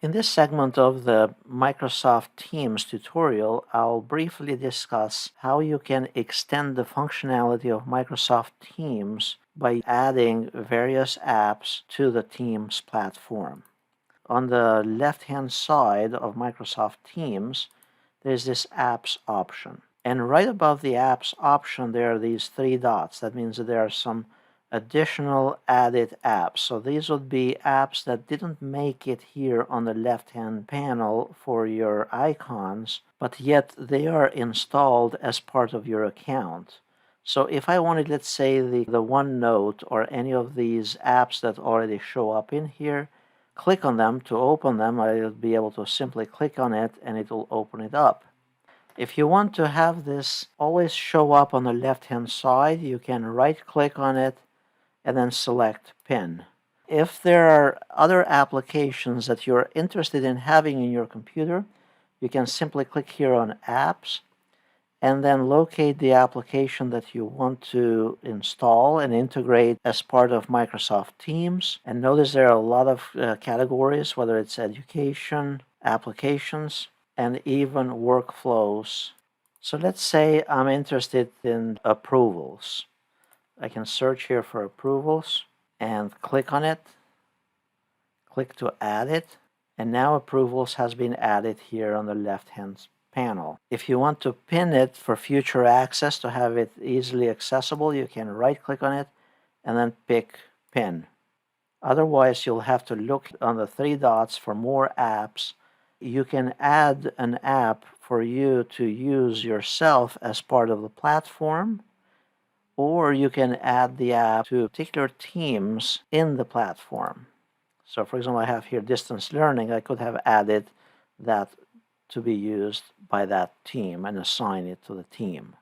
In this segment of the Microsoft Teams tutorial, I'll briefly discuss how you can extend the functionality of Microsoft Teams by adding various apps to the Teams platform. On the left-hand side of Microsoft Teams, there's this Apps option. And right above the Apps option, there are these three dots. That means that there are some additional added apps. So these would be apps that didn't make it here on the left-hand panel for your icons, but yet they are installed as part of your account. So if I wanted, let's say, the OneNote or any of these apps that already show up in here, click on them to open them, I'll be able to simply click on it and it will open it up. If you want to have this always show up on the left-hand side, you can right-click on it and then select Pin. If there are other applications that you're interested in having in your computer, you can simply click here on Apps and then locate the application that you want to install and integrate as part of Microsoft Teams. And notice there are a lot of categories, whether it's education, applications, and even workflows. So let's say I'm interested in approvals. I can search here for approvals and click on it, click to add it, and now approvals has been added here on the left-hand panel. If you want to pin it for future access to have it easily accessible, you can right-click on it and then pick Pin. Otherwise, you'll have to look on the three dots for more apps. You can add an app for you to use yourself as part of the platform, or you can add the app to particular teams in the platform. So for example, I have here distance learning. I could have added that to be used by that team and assign it to the team.